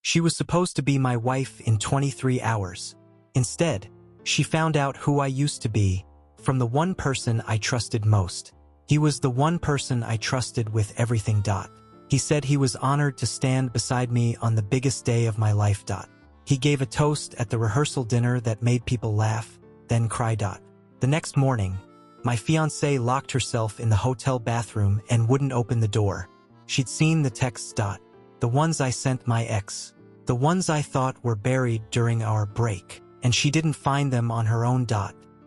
She was supposed to be my wife in 23 hours. Instead, she found out who I used to be from the one person I trusted most. He was the one person I trusted with everything. He said he was honored to stand beside me on the biggest day of my life. He gave a toast at the rehearsal dinner that made people laugh, then cry. The next morning, my fiancée locked herself in the hotel bathroom and wouldn't open the door. She'd seen the texts. The ones I sent my ex. The ones I thought were buried during our break. And she didn't find them on her own.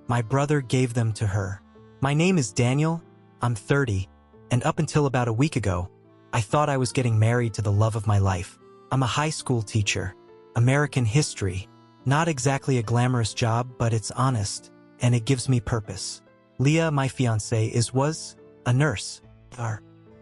My brother gave them to her. My name is Daniel, I'm 30, and up until about a week ago, I thought I was getting married to the love of my life. I'm a high school teacher. American history. Not exactly a glamorous job, but it's honest, and it gives me purpose. Leah, my fiancée, was a nurse.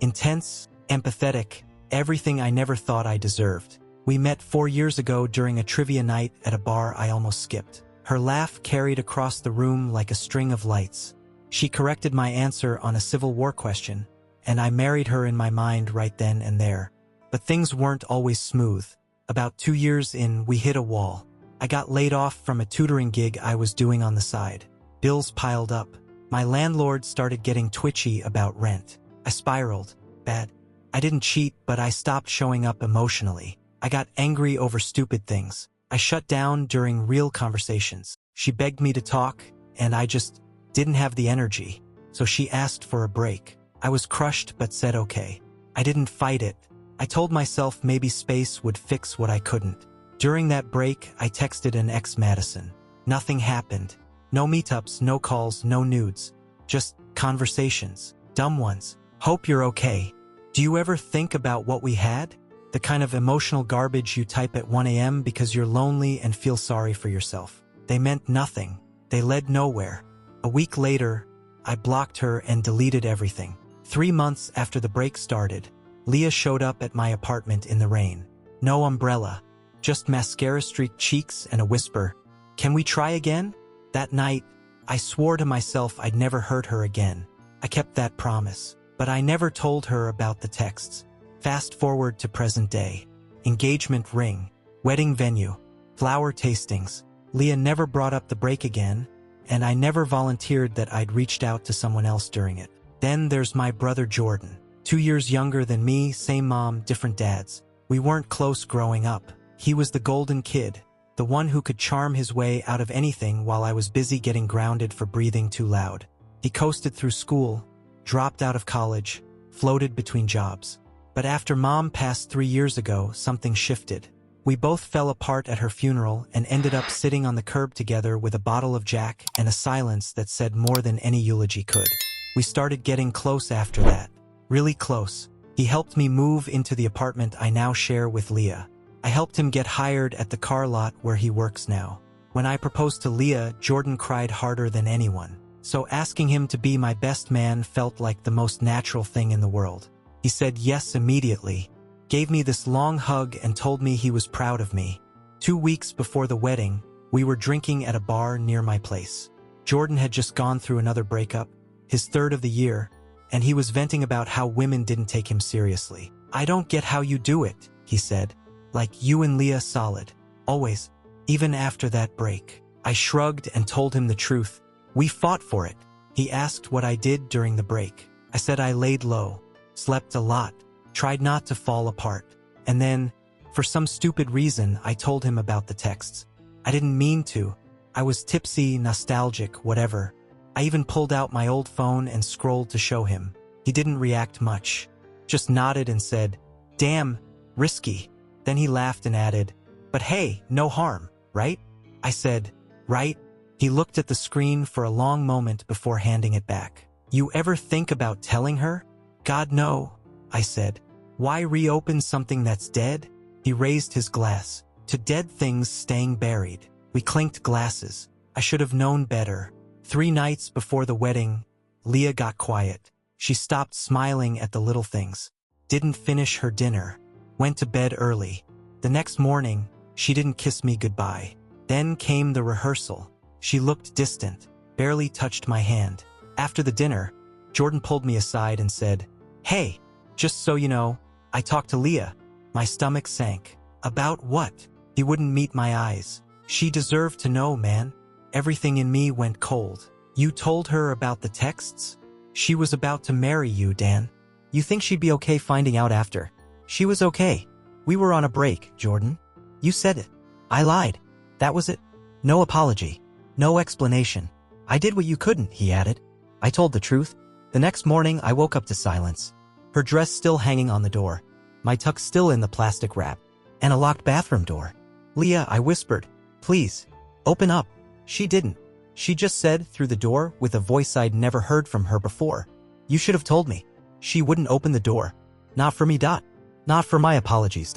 Intense, empathetic, everything I never thought I deserved. We met 4 years ago during a trivia night at a bar I almost skipped. Her laugh carried across the room like a string of lights. She corrected my answer on a Civil War question, and I married her in my mind right then and there. But things weren't always smooth. About 2 years in, we hit a wall. I got laid off from a tutoring gig I was doing on the side. Bills piled up. My landlord started getting twitchy about rent. I spiraled. Bad. I didn't cheat, but I stopped showing up emotionally. I got angry over stupid things. I shut down during real conversations. She begged me to talk, and I just didn't have the energy. So she asked for a break. I was crushed but said okay. I didn't fight it. I told myself maybe space would fix what I couldn't. During that break, I texted an ex Madison. Nothing happened. No meetups, no calls, no nudes. Just conversations. Dumb ones. Hope you're okay. Do you ever think about what we had? The kind of emotional garbage you type at 1 a.m. because you're lonely and feel sorry for yourself. They meant nothing. They led nowhere. A week later, I blocked her and deleted everything. 3 months after the break started, Leah showed up at my apartment in the rain. No umbrella, just mascara-streaked cheeks and a whisper, "Can we try again?" That night, I swore to myself I'd never hurt her again. I kept that promise, but I never told her about the texts. Fast forward to present day. Engagement ring, wedding venue, flower tastings. Leah never brought up the break again, and I never volunteered that I'd reached out to someone else during it. Then there's my brother Jordan. 2 years younger than me, same mom, different dads. We weren't close growing up. He was the golden kid, the one who could charm his way out of anything while I was busy getting grounded for breathing too loud. He coasted through school, dropped out of college, floated between jobs. But after Mom passed 3 years ago, something shifted. We both fell apart at her funeral and ended up sitting on the curb together with a bottle of Jack and a silence that said more than any eulogy could. We started getting close after that. Really close. He helped me move into the apartment I now share with Leah. I helped him get hired at the car lot where he works now. When I proposed to Leah, Jordan cried harder than anyone. So asking him to be my best man felt like the most natural thing in the world. He said yes immediately, gave me this long hug and told me he was proud of me. 2 weeks before the wedding, we were drinking at a bar near my place. Jordan had just gone through another breakup, his third of the year, and he was venting about how women didn't take him seriously. "I don't get how you do it," he said. "Like you and Leah solid. Always. Even after that break." I shrugged and told him the truth. "We fought for it." He asked what I did during the break. I said I laid low. Slept a lot, tried not to fall apart. And then, for some stupid reason, I told him about the texts. I didn't mean to. I was tipsy, nostalgic, whatever. I even pulled out my old phone and scrolled to show him. He didn't react much, just nodded and said, "Damn, risky." Then he laughed and added, "But hey, no harm, right?" I said, "Right?" He looked at the screen for a long moment before handing it back. "You ever think about telling her?" "God, no," I said. "Why reopen something that's dead?" He raised his glass. "To dead things staying buried." We clinked glasses. I should have known better. 3 nights before the wedding, Leah got quiet. She stopped smiling at the little things. Didn't finish her dinner. Went to bed early. The next morning, she didn't kiss me goodbye. Then came the rehearsal. She looked distant, barely touched my hand. After the dinner, Jordan pulled me aside and said, "Hey, just so you know, I talked to Leah." My stomach sank. About what? He wouldn't meet my eyes. She deserved to know, man. Everything in me went cold. You told her about the texts? She was about to marry you, Dan. You think she'd be okay finding out after? She was okay. We were on a break, Jordan. You said it. I lied. That was it. No apology. No explanation. I did what you couldn't, he added. I told the truth. The next morning, I woke up to silence. Her dress still hanging on the door. My tux still in the plastic wrap. And a locked bathroom door. Leah, I whispered. Please. Open up. She didn't. She just said through the door with a voice I'd never heard from her before. You should have told me. She wouldn't open the door. Not for me. Not for my apologies.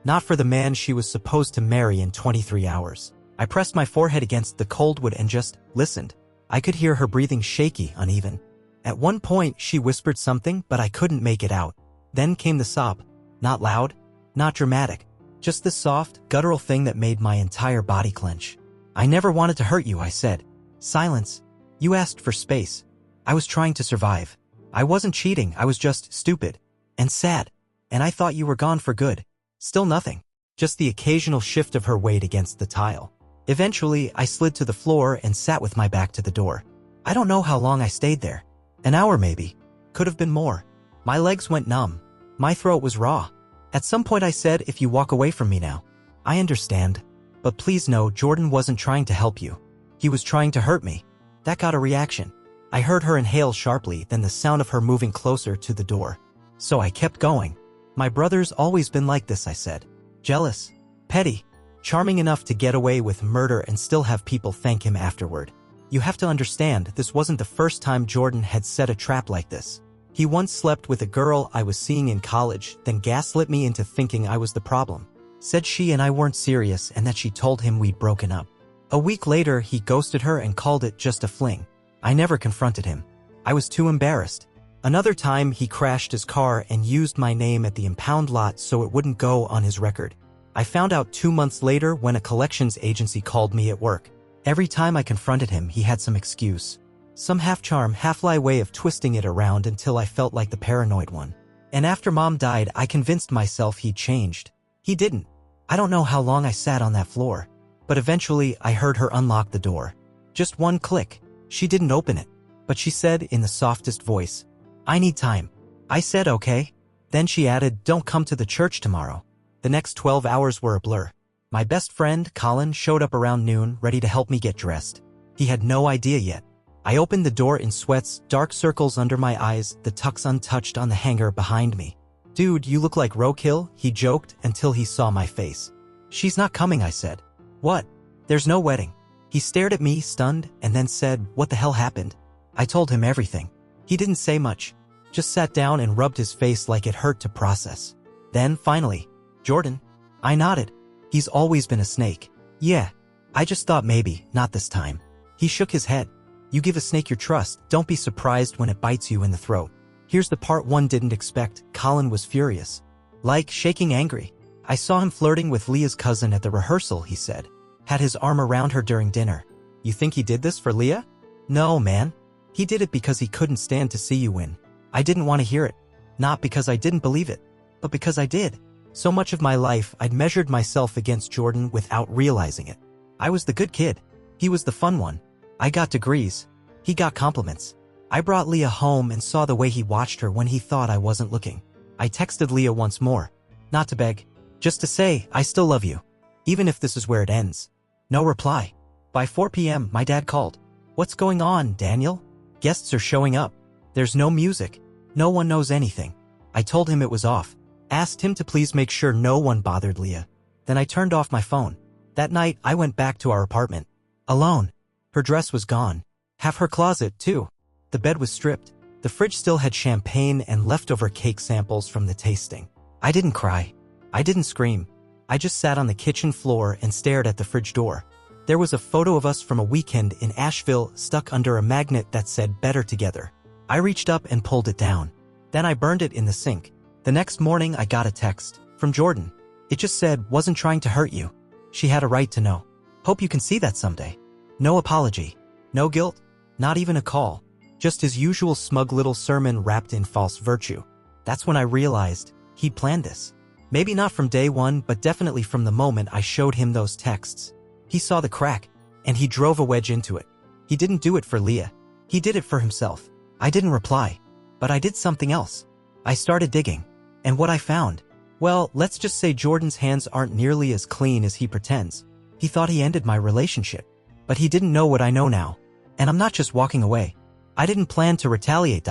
Not for the man she was supposed to marry in 23 hours. I pressed my forehead against the cold wood and just listened. I could hear her breathing shaky, uneven. At one point, she whispered something, but I couldn't make it out. Then came the sob. Not loud, not dramatic. Just the soft, guttural thing that made my entire body clench. I never wanted to hurt you, I said. Silence. You asked for space. I was trying to survive. I wasn't cheating, I was just stupid. And sad. And I thought you were gone for good. Still nothing. Just the occasional shift of her weight against the tile. Eventually, I slid to the floor and sat with my back to the door. I don't know how long I stayed there. An hour maybe. Could have been more. My legs went numb. My throat was raw. At some point I said, if you walk away from me now. I understand. But please know Jordan wasn't trying to help you. He was trying to hurt me. That got a reaction. I heard her inhale sharply, then the sound of her moving closer to the door. So I kept going. My brother's always been like this, I said. Jealous. Petty. Charming enough to get away with murder and still have people thank him afterward. You have to understand, this wasn't the first time Jordan had set a trap like this. He once slept with a girl I was seeing in college, then gaslit me into thinking I was the problem. Said she and I weren't serious and that she told him we'd broken up. A week later, he ghosted her and called it just a fling. I never confronted him. I was too embarrassed. Another time, he crashed his car and used my name at the impound lot so it wouldn't go on his record. I found out 2 months later when a collections agency called me at work. Every time I confronted him, he had some excuse. Some half-charm, half-lie way of twisting it around until I felt like the paranoid one. And after Mom died, I convinced myself he'd changed. He didn't. I don't know how long I sat on that floor. But eventually, I heard her unlock the door. Just one click. She didn't open it. But she said in the softest voice, I need time. I said okay. Then she added, don't come to the church tomorrow. The next 12 hours were a blur. My best friend, Colin, showed up around noon, ready to help me get dressed. He had no idea yet. I opened the door in sweats, dark circles under my eyes, the tux untouched on the hanger behind me. Dude, you look like roadkill, he joked until he saw my face. She's not coming, I said. What? There's no wedding. He stared at me, stunned, and then said, what the hell happened? I told him everything. He didn't say much, just sat down and rubbed his face like it hurt to process. Then, finally, Jordan. I nodded. He's always been a snake. Yeah. I just thought maybe, not this time. He shook his head. You give a snake your trust, don't be surprised when it bites you in the throat. Here's the part one didn't expect. Colin was furious. Like, shaking angry. I saw him flirting with Leah's cousin at the rehearsal, he said. Had his arm around her during dinner. You think he did this for Leah? No, man. He did it because he couldn't stand to see you win. I didn't want to hear it. Not because I didn't believe it, but because I did. So much of my life, I'd measured myself against Jordan without realizing it. I was the good kid. He was the fun one. I got degrees. He got compliments. I brought Leah home and saw the way he watched her when he thought I wasn't looking. I texted Leah once more. Not to beg. Just to say, I still love you. Even if this is where it ends. No reply. By 4 p.m., my dad called. What's going on, Daniel? Guests are showing up. There's no music. No one knows anything. I told him it was off. Asked him to please make sure no one bothered Leah. Then I turned off my phone. That night, I went back to our apartment. Alone. Her dress was gone. Half her closet, too. The bed was stripped. The fridge still had champagne and leftover cake samples from the tasting. I didn't cry. I didn't scream. I just sat on the kitchen floor and stared at the fridge door. There was a photo of us from a weekend in Asheville stuck under a magnet that said "Better Together." I reached up and pulled it down. Then I burned it in the sink. The next morning, I got a text from Jordan. It just said, wasn't trying to hurt you. She had a right to know. Hope you can see that someday. No apology. No guilt. Not even a call. Just his usual smug little sermon wrapped in false virtue. That's when I realized he'd planned this. Maybe not from day one, but definitely from the moment I showed him those texts. He saw the crack, and he drove a wedge into it. He didn't do it for Leah. He did it for himself. I didn't reply, but I did something else. I started digging. And what I found? Well, let's just say Jordan's hands aren't nearly as clean as he pretends. He thought he ended my relationship, but he didn't know what I know now. And I'm not just walking away. I didn't plan to retaliate.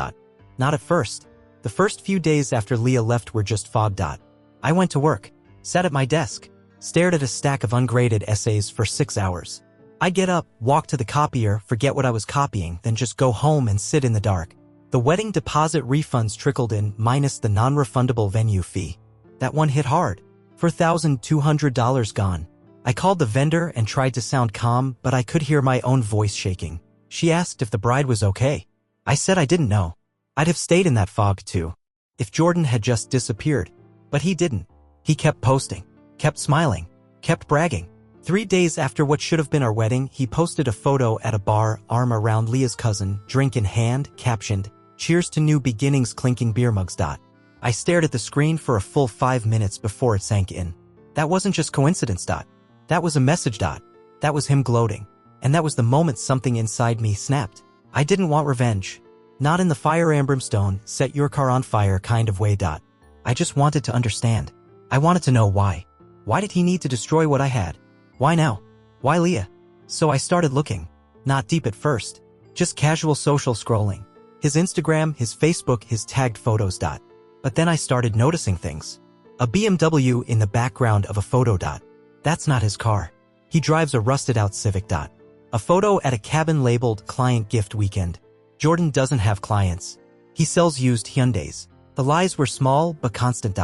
Not at first. The first few days after Leah left were just fog. I went to work, sat at my desk, stared at a stack of ungraded essays for 6 hours. I'd get up, walk to the copier, forget what I was copying, then just go home and sit in the dark. The wedding deposit refunds trickled in, minus the non-refundable venue fee. That one hit hard. $4,200 gone. I called the vendor and tried to sound calm, but I could hear my own voice shaking. She asked if the bride was okay. I said I didn't know. I'd have stayed in that fog too, if Jordan had just disappeared. But he didn't. He kept posting, kept smiling, kept bragging. 3 days after what should have been our wedding, he posted a photo at a bar, arm around Leah's cousin, drink in hand, captioned, "Cheers to new beginnings, clinking beer mugs." I stared at the screen for a full 5 minutes before it sank in. That wasn't just coincidence. That was a message. That was him gloating. And that was the moment something inside me snapped. I didn't want revenge. Not in the fire and brimstone, set your car on fire kind of way. I just wanted to understand. I wanted to know why. Why did he need to destroy what I had? Why now? Why Leah? So I started looking. Not deep at first. Just casual social scrolling. His Instagram, his Facebook, his tagged photos. But then I started noticing things. A BMW in the background of a photo. That's not his car. He drives a rusted-out Civic. A photo at a cabin labeled Client Gift Weekend. Jordan doesn't have clients. He sells used Hyundais. The lies were small but constant.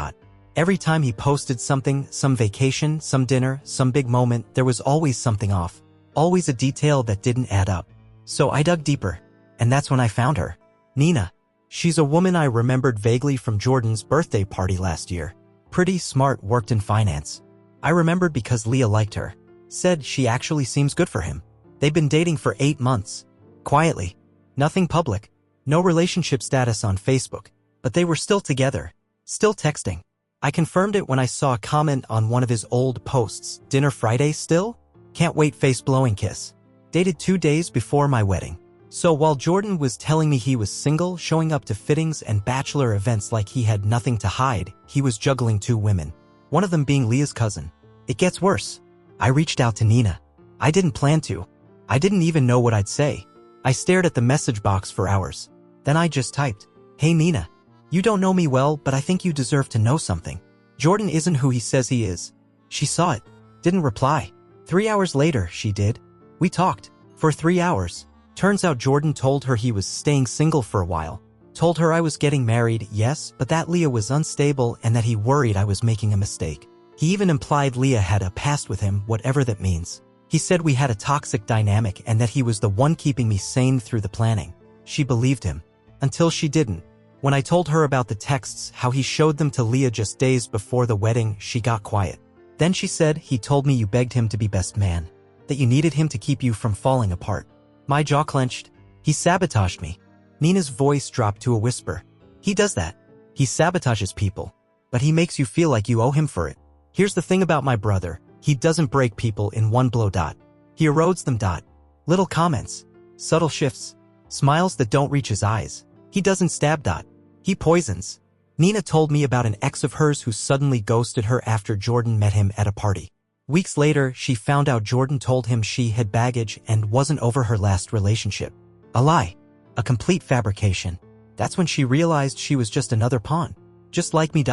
Every time he posted something, some vacation, some dinner, some big moment, there was always something off. Always a detail that didn't add up. So I dug deeper. And that's when I found her. Nina. She's a woman I remembered vaguely from Jordan's birthday party last year. Pretty, smart, worked in finance. I remembered because Leah liked her. Said she actually seems good for him. They'd been dating for 8 months. Quietly. Nothing public. No relationship status on Facebook. But they were still together. Still texting. I confirmed it when I saw a comment on one of his old posts. Dinner Friday still? Can't wait, face blowing kiss. Dated 2 days before my wedding. So while Jordan was telling me he was single, showing up to fittings and bachelor events like he had nothing to hide, he was juggling 2 women. One of them being Leah's cousin. It gets worse. I reached out to Nina. I didn't plan to. I didn't even know what I'd say. I stared at the message box for hours. Then I just typed, "Hey Nina. You don't know me well, but I think you deserve to know something. Jordan isn't who he says he is." She saw it. Didn't reply. 3 hours later, she did. We talked. For 3 hours. Turns out Jordan told her he was staying single for a while. Told her I was getting married, yes, but that Leah was unstable and that he worried I was making a mistake. He even implied Leah had a past with him, whatever that means. He said we had a toxic dynamic and that he was the one keeping me sane through the planning. She believed him. Until she didn't. When I told her about the texts, how he showed them to Leah just days before the wedding, she got quiet. Then she said, "He told me you begged him to be best man. That you needed him to keep you from falling apart." My jaw clenched. He sabotaged me. Nina's voice dropped to a whisper. He does that. He sabotages people. But he makes you feel like you owe him for it. Here's the thing about my brother. He doesn't break people in one blow. He erodes them. Little comments. Subtle shifts. Smiles that don't reach his eyes. He doesn't stab. He poisons. Nina told me about an ex of hers who suddenly ghosted her after Jordan met him at a party. Weeks later, she found out Jordan told him she had baggage and wasn't over her last relationship. A lie. A complete fabrication. That's when she realized she was just another pawn. Just like me.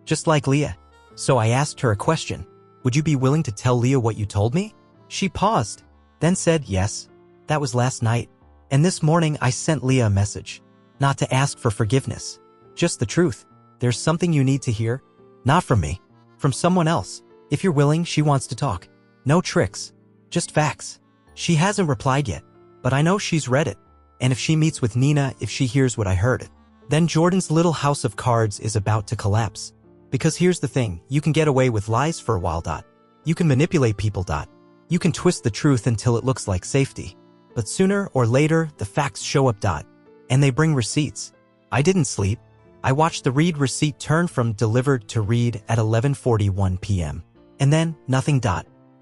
Just like Leah. So I asked her a question. Would you be willing to tell Leah what you told me? She paused, then said yes. That was last night. And this morning I sent Leah a message. Not to ask for forgiveness. Just the truth. There's something you need to hear. Not from me. From someone else. If you're willing, she wants to talk. No tricks. Just facts. She hasn't replied yet. But I know she's read it. And if she meets with Nina, if she hears what I heard, then Jordan's little house of cards is about to collapse. Because here's the thing, you can get away with lies for a while. You can manipulate people. You can twist the truth until it looks like safety. But sooner or later, the facts show up. And they bring receipts. I didn't sleep. I watched the read receipt turn from delivered to read at 11:41 p.m. And then, nothing.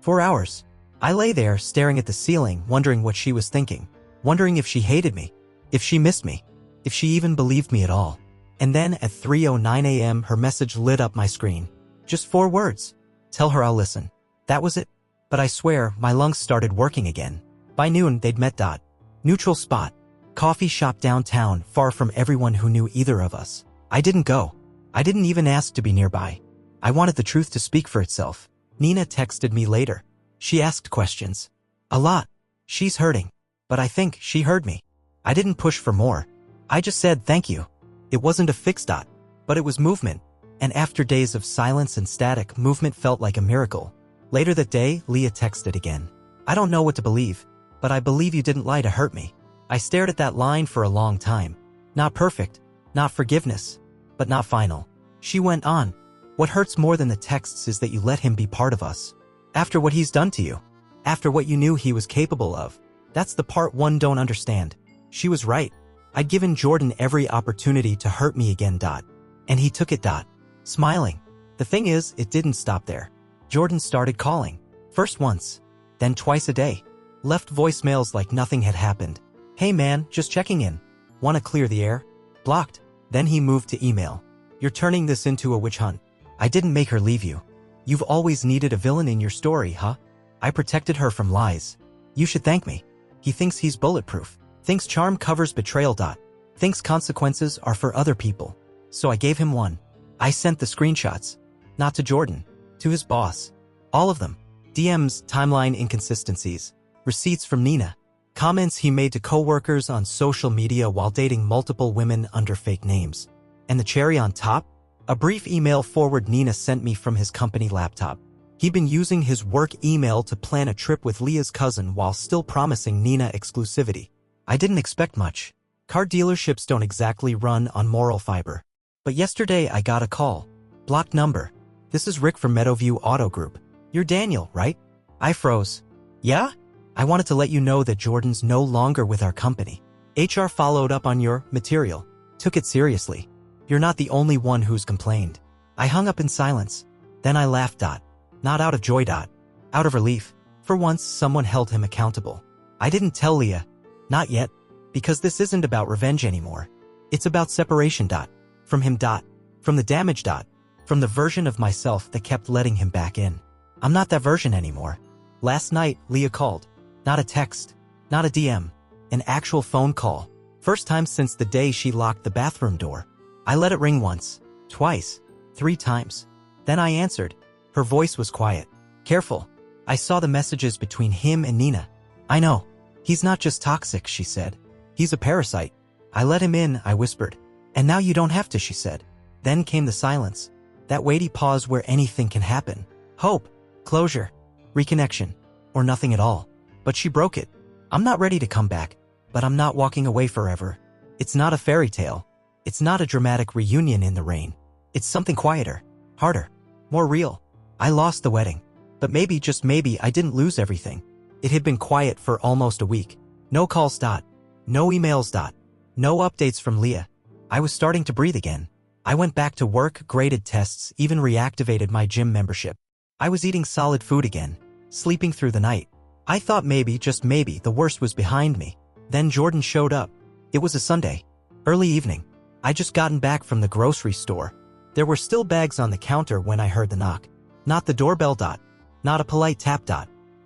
4 hours. I lay there staring at the ceiling, wondering what she was thinking. Wondering if she hated me. If she missed me. If she even believed me at all. And then at 3:09 a.m. her message lit up my screen. Just 4 words. Tell her I'll listen. That was it. But I swear, my lungs started working again. By noon, they'd met. Neutral spot. Coffee shop downtown, far from everyone who knew either of us. I didn't go. I didn't even ask to be nearby. I wanted the truth to speak for itself. Nina texted me later. She asked questions. A lot. She's hurting. But I think she heard me. I didn't push for more. I just said thank you. It wasn't a fix. But it was movement. And after days of silence and static, movement felt like a miracle. Later that day, Leah texted again. I don't know what to believe, but I believe you didn't lie to hurt me. I stared at that line for a long time. Not perfect, not forgiveness, but not final. She went on. What hurts more than the texts is that you let him be part of us. After what he's done to you. After what you knew he was capable of. That's the part one don't understand. She was right. I'd given Jordan every opportunity to hurt me again. And he took it. Smiling. The thing is, it didn't stop there. Jordan started calling. First once. Then twice a day. Left voicemails like nothing had happened. Hey man, just checking in. Wanna clear the air? Blocked. Then he moved to email. You're turning this into a witch hunt. I didn't make her leave you. You've always needed a villain in your story, huh? I protected her from lies. You should thank me. He thinks he's bulletproof. Thinks charm covers betrayal. Thinks consequences are for other people. So I gave him one. I sent the screenshots. Not to Jordan. To his boss. All of them. DMs, timeline inconsistencies. Receipts from Nina. Comments he made to coworkers on social media while dating multiple women under fake names. And the cherry on top? A brief email forward Nina sent me from his company laptop. He'd been using his work email to plan a trip with Leah's cousin while still promising Nina exclusivity. I didn't expect much. Car dealerships don't exactly run on moral fiber. But yesterday I got a call. Blocked number. This is Rick from Meadowview Auto Group. You're Daniel, right? I froze. Yeah? I wanted to let you know that Jordan's no longer with our company. HR followed up on your material. Took it seriously. You're not the only one who's complained. I hung up in silence. Then I laughed. Not out of joy. Out of relief. For once, someone held him accountable. I didn't tell Leah. Not yet. Because this isn't about revenge anymore. It's about separation. From him. From the damage. From the version of myself that kept letting him back in. I'm not that version anymore. Last night, Leah called. Not a text. Not a DM. An actual phone call. First time since the day she locked the bathroom door. I let it ring once. Twice. 3 times. Then I answered. Her voice was quiet. Careful. I saw the messages between him and Nina. I know. He's not just toxic, she said. He's a parasite. I let him in, I whispered. And now you don't have to, she said. Then came the silence. That weighty pause where anything can happen. Hope. Closure. Reconnection. Or nothing at all. But she broke it. I'm not ready to come back. But I'm not walking away forever. It's not a fairy tale. It's not a dramatic reunion in the rain. It's something quieter. Harder. More real. I lost the wedding. But maybe, just maybe, I didn't lose everything. It had been quiet for almost a week. No calls. No emails. No updates from Leah. I was starting to breathe again. I went back to work, graded tests, even reactivated my gym membership. I was eating solid food again. Sleeping through the night. I thought maybe, just maybe, the worst was behind me. Then Jordan showed up. It was a Sunday. Early evening. I just gotten back from the grocery store. There were still bags on the counter when I heard the knock. Not the doorbell. Not a polite tap.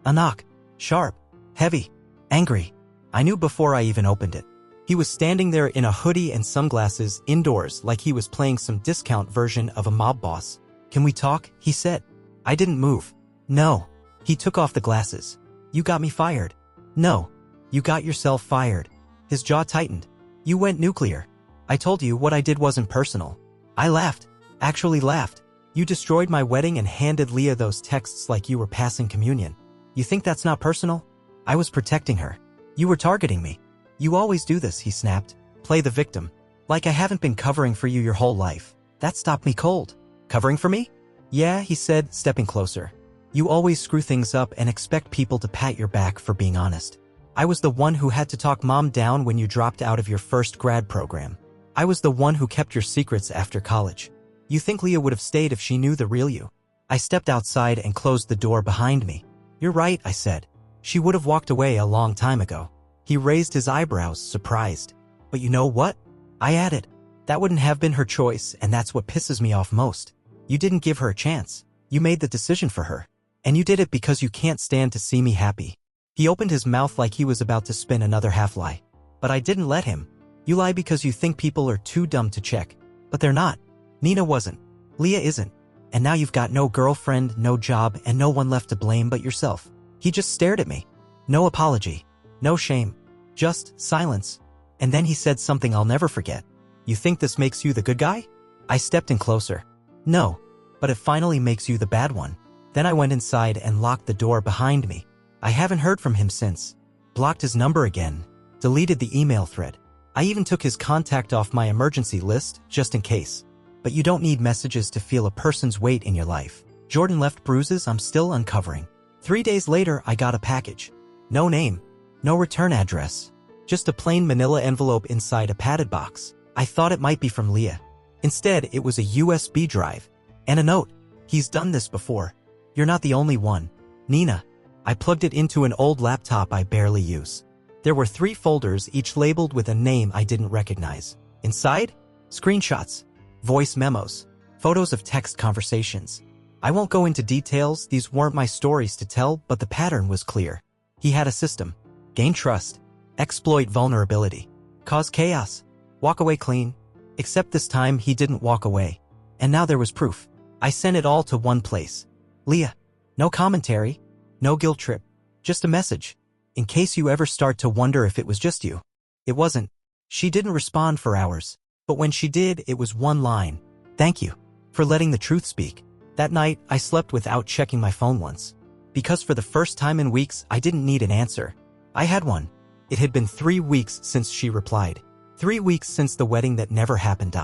A knock. Sharp. Heavy. Angry. I knew before I even opened it. He was standing there in a hoodie and sunglasses indoors like he was playing some discount version of a mob boss. Can we talk? He said. I didn't move. No. He took off the glasses. You got me fired. No. You got yourself fired. His jaw tightened. You went nuclear. I told you what I did wasn't personal. I laughed. Actually laughed. You destroyed my wedding and handed Leah those texts like you were passing communion. You think that's not personal? I was protecting her. You were targeting me. You always do this, he snapped. Play the victim. Like I haven't been covering for you your whole life. That stopped me cold. Covering for me? Yeah, he said, stepping closer. You always screw things up and expect people to pat your back for being honest. I was the one who had to talk mom down when you dropped out of your first grad program. I was the one who kept your secrets after college. You think Leah would have stayed if she knew the real you? I stepped outside and closed the door behind me. You're right, I said. She would have walked away a long time ago. He raised his eyebrows, surprised. But you know what? I added. That wouldn't have been her choice, and that's what pisses me off most. You didn't give her a chance. You made the decision for her. And you did it because you can't stand to see me happy. He opened his mouth like he was about to spin another half-lie. But I didn't let him. You lie because you think people are too dumb to check. But they're not. Nina wasn't. Leah isn't. And now you've got no girlfriend, no job, and no one left to blame but yourself. He just stared at me. No apology. No shame. Just silence. And then he said something I'll never forget. You think this makes you the good guy? I stepped in closer. No. But it finally makes you the bad one. Then I went inside and locked the door behind me. I haven't heard from him since. Blocked his number again. Deleted the email thread. I even took his contact off my emergency list, just in case. But you don't need messages to feel a person's weight in your life. Jordan left bruises I'm still uncovering. 3 days later, I got a package. No name. No return address. Just a plain manila envelope inside a padded box. I thought it might be from Leah. Instead, it was a USB drive. And a note. He's done this before. You're not the only one. Nina. I plugged it into an old laptop I barely use. There were 3 folders, each labeled with a name I didn't recognize. Inside? Screenshots. Voice memos. Photos of text conversations. I won't go into details, these weren't my stories to tell, but the pattern was clear. He had a system. Gain trust. Exploit vulnerability. Cause chaos. Walk away clean. Except this time he didn't walk away. And now there was proof. I sent it all to one place. Leah. No commentary. No guilt trip. Just a message. In case you ever start to wonder if it was just you. It wasn't. She didn't respond for hours. But when she did, it was one line. Thank you. For letting the truth speak. That night, I slept without checking my phone once. Because for the first time in weeks, I didn't need an answer. I had one. It had been 3 weeks since she replied. 3 weeks since the wedding that never happened.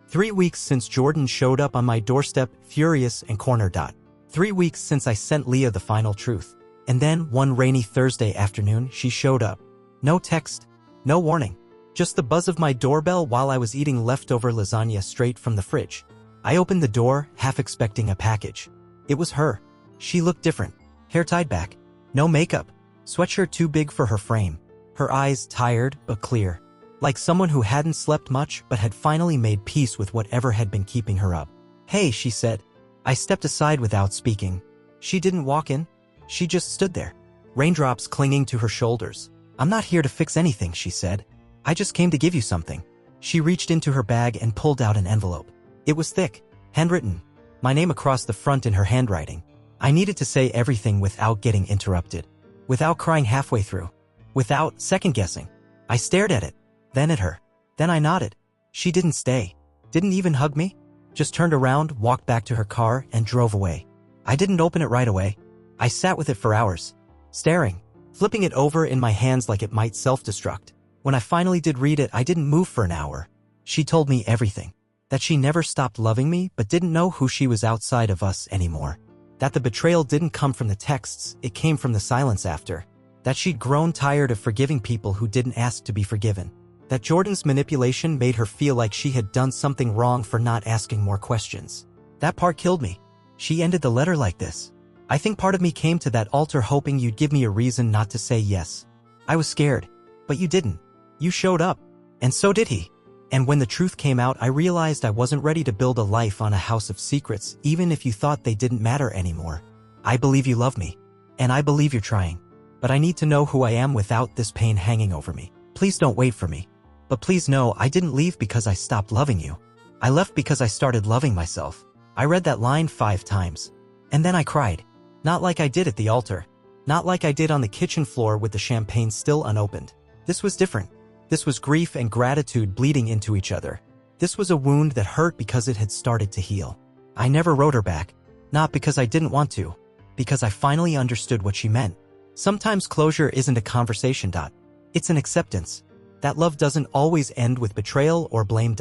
3 weeks since Jordan showed up on my doorstep, furious and cornered. 3 weeks since I sent Leah the final truth. And then, one rainy Thursday afternoon, she showed up. No text. No warning. Just the buzz of my doorbell while I was eating leftover lasagna straight from the fridge. I opened the door, half expecting a package. It was her. She looked different. Hair tied back. No makeup. Sweatshirt too big for her frame. Her eyes tired but clear. Like someone who hadn't slept much but had finally made peace with whatever had been keeping her up. Hey, she said. I stepped aside without speaking. She didn't walk in. She just stood there. Raindrops clinging to her shoulders. I'm not here to fix anything, she said. I just came to give you something. She reached into her bag and pulled out an envelope. It was thick, handwritten. My name across the front in her handwriting. I needed to say everything without getting interrupted. Without crying halfway through. Without second-guessing. I stared at it. Then at her. Then I nodded. She didn't stay. Didn't even hug me. Just turned around, walked back to her car, and drove away. I didn't open it right away. I sat with it for hours. Staring. Flipping it over in my hands like it might self-destruct. When I finally did read it, I didn't move for an hour. She told me everything. That she never stopped loving me but didn't know who she was outside of us anymore. That the betrayal didn't come from the texts, it came from the silence after. That she'd grown tired of forgiving people who didn't ask to be forgiven. That Jordan's manipulation made her feel like she had done something wrong for not asking more questions. That part killed me. She ended the letter like this. I think part of me came to that altar hoping you'd give me a reason not to say yes. I was scared. But you didn't. You showed up. And so did he. And when the truth came out, I realized I wasn't ready to build a life on a house of secrets, even if you thought they didn't matter anymore. I believe you love me. And I believe you're trying. But I need to know who I am without this pain hanging over me. Please don't wait for me. But please know I didn't leave because I stopped loving you. I left because I started loving myself. I read that line 5 times. And then I cried. Not like I did at the altar. Not like I did on the kitchen floor with the champagne still unopened. This was different. This was grief and gratitude bleeding into each other. This was a wound that hurt because it had started to heal. I never wrote her back. Not because I didn't want to. Because I finally understood what she meant. Sometimes closure isn't a conversation. It's an acceptance. That love doesn't always end with betrayal or blame.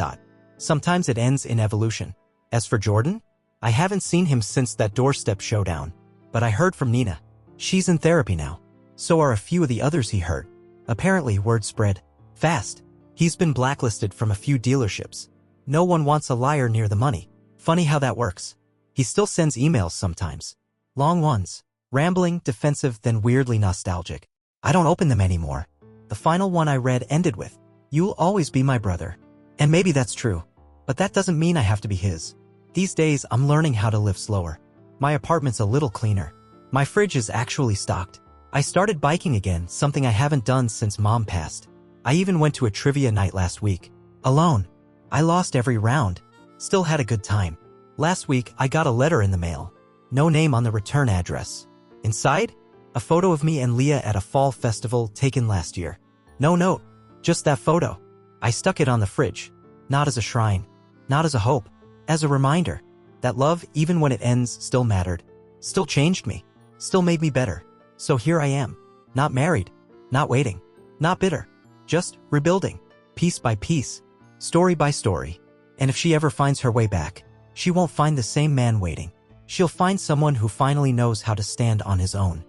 Sometimes it ends in evolution. As for Jordan, I haven't seen him since that doorstep showdown. But I heard from Nina. She's in therapy now. So are a few of the others he hurt. Apparently word spread fast. He's been blacklisted from a few dealerships. No one wants a liar near the money. Funny how that works. He still sends emails sometimes. Long ones. Rambling, defensive, then weirdly nostalgic. I don't open them anymore. The final one I read ended with, "You'll always be my brother." And maybe that's true. But that doesn't mean I have to be his. These days, I'm learning how to live slower. My apartment's a little cleaner. My fridge is actually stocked. I started biking again, something I haven't done since Mom passed. I even went to a trivia night last week. Alone. I lost every round. Still had a good time. Last week, I got a letter in the mail. No name on the return address. Inside? A photo of me and Leah at a fall festival taken last year. No note. Just that photo. I stuck it on the fridge. Not as a shrine. Not as a hope. As a reminder that love, even when it ends, still mattered. Still changed me. Still made me better. So here I am. Not married. Not waiting. Not bitter. Just rebuilding. Piece by piece. Story by story. And if she ever finds her way back, she won't find the same man waiting. She'll find someone who finally knows how to stand on his own.